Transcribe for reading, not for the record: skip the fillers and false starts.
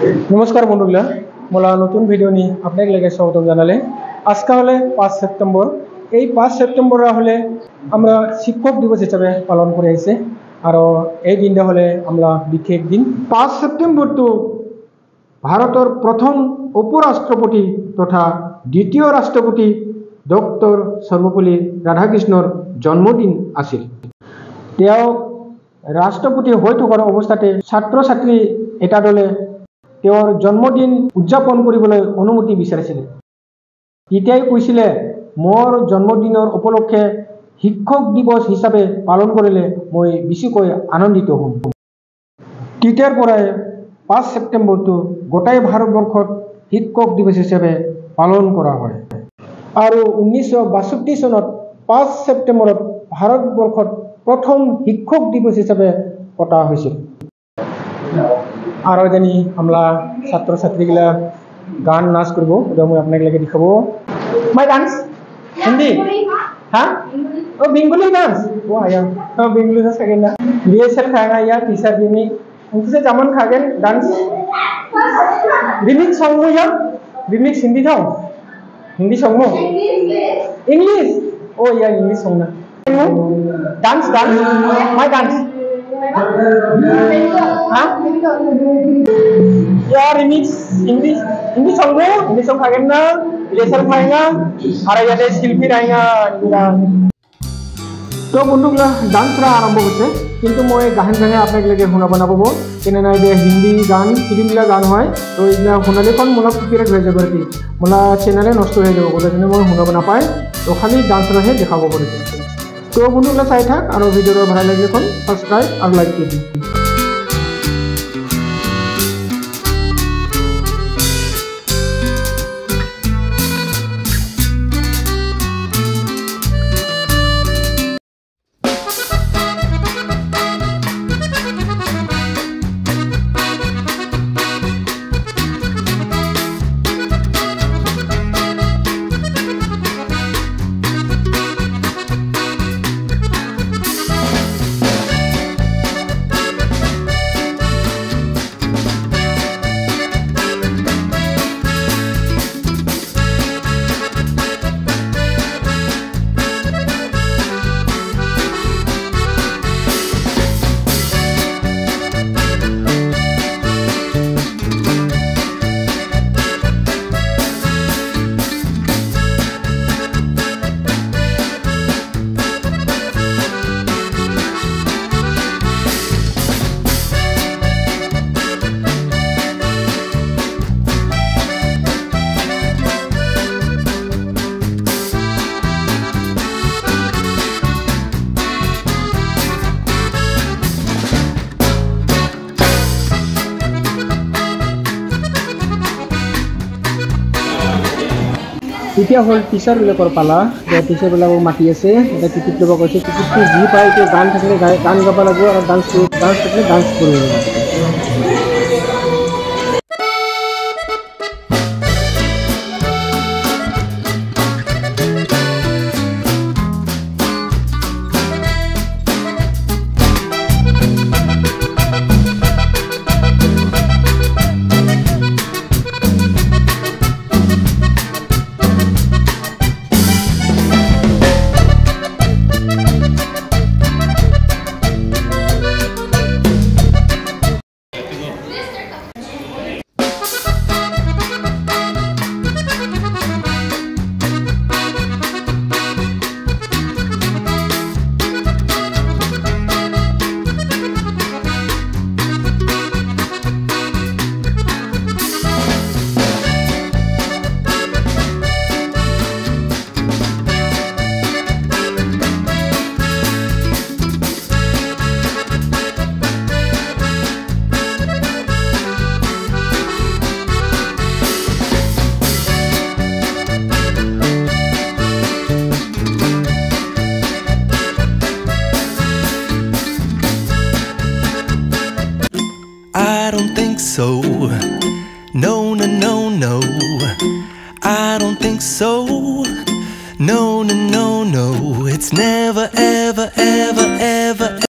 नमस्कार बंधुगला मला नतून भिडिओनी आपनाक लगे स्वागतम जानाले आजका हले 5 सेप्टेम्बर এই 5 सेप्टेम्बर হলে আমরা শিক্ষক দিবস হিসেবে পালন করে আইছে আর এই দিনটা হলে আমরা বিশেষ দিন 5 সেপ্টেম্বর তো ভারতের প্রথম উপরাষ্ট্রপতি তথা দ্বিতীয় রাষ্ট্রপতি ডক্টর সর্বপল্লী রাধাকৃষ্ণর জন্মদিন আছিল। তেওঁ রাষ্ট্রপতি হৈ থকাৰ অৱস্থাতে ছাত্ৰ ছাত্ৰী এটা দলে তেওঁৰ জন্মদিন উদযাপন কৰিবলৈ অনুমতি বিচাৰিছিল। ইতিয়াই কৈছিলে মোৰ জন্মদিনৰ উপলক্ষে শিক্ষক দিৱস হিচাপে পালন কৰিলে মই বেছিকৈ আনন্দিত হ'ম। তেতিয়াৰ পৰাই 5 সেপ্টেম্বৰটো গোটেই ভাৰতবৰ্ষত শিক্ষক দিৱস হিচাপে পালন কৰা হয় আৰু 1962 চনত 5 সেপ্টেম্বৰত ভাৰতবৰ্ষত প্ৰথম শিক্ষক দিৱস হিচাপে পতা হৈছিল। আর জানি আমরা ছাত্র ছাত্রীগুলা গান নাচ করবো, ওটা मैं আপনাকে লাগে দেখাবো। माय डांस हिंदी हाँ ओ बेंगली डांस वो आया बेंगली डांस खागेन ना रिहर्सल खाएगा या टीचर बिनी उनसे जामन खागेन डांस रिमिक्स सॉन्ग हो या रिमिक्स हिंदी था हिंदी सॉन्ग हो इंग्लिश ओ या इंग्लिश सॉन्ग ना डांस डांस माय डांस हाँ यार रिमिक्स हिंदी हिंदी सॉन्ग खागेन ना रिहर्सल खाएगा और याते शिल्पी रहेगा तो बंधुगला डांस आरम्भ होছে কিন্তু মই গান গানে আপনাক লাগে শুনাব নাপাব কেনে নাই যে হিন্দি গান ফিল্মলা গান হয় তো এইলা শুনালে কোন মোলা কপিরাইট হৈ যাব কি মোলা চ্যানেলে নষ্ট হৈ যাব বলে জনে মই শুনাব না পাই তো খালি ডান্স রহে দেখাবো বলে তো বন্ধুগলা চাই থাক আর ভিডিওটো ভালো লাগলে কোন সাবস্ক্রাইব আর লাইক করে দিন। এতিয়া হল টিচার বিলাকৰ পালা যে টিচার বিলাক মাতি আছে এটা টিকিট লব কৈছে টিকিটটো যি পায় তো গান থাকিলে গান গাব লাগিব আৰু ডান্স থাকিলে ডান্স কৰিব লাগিব। I don't think so.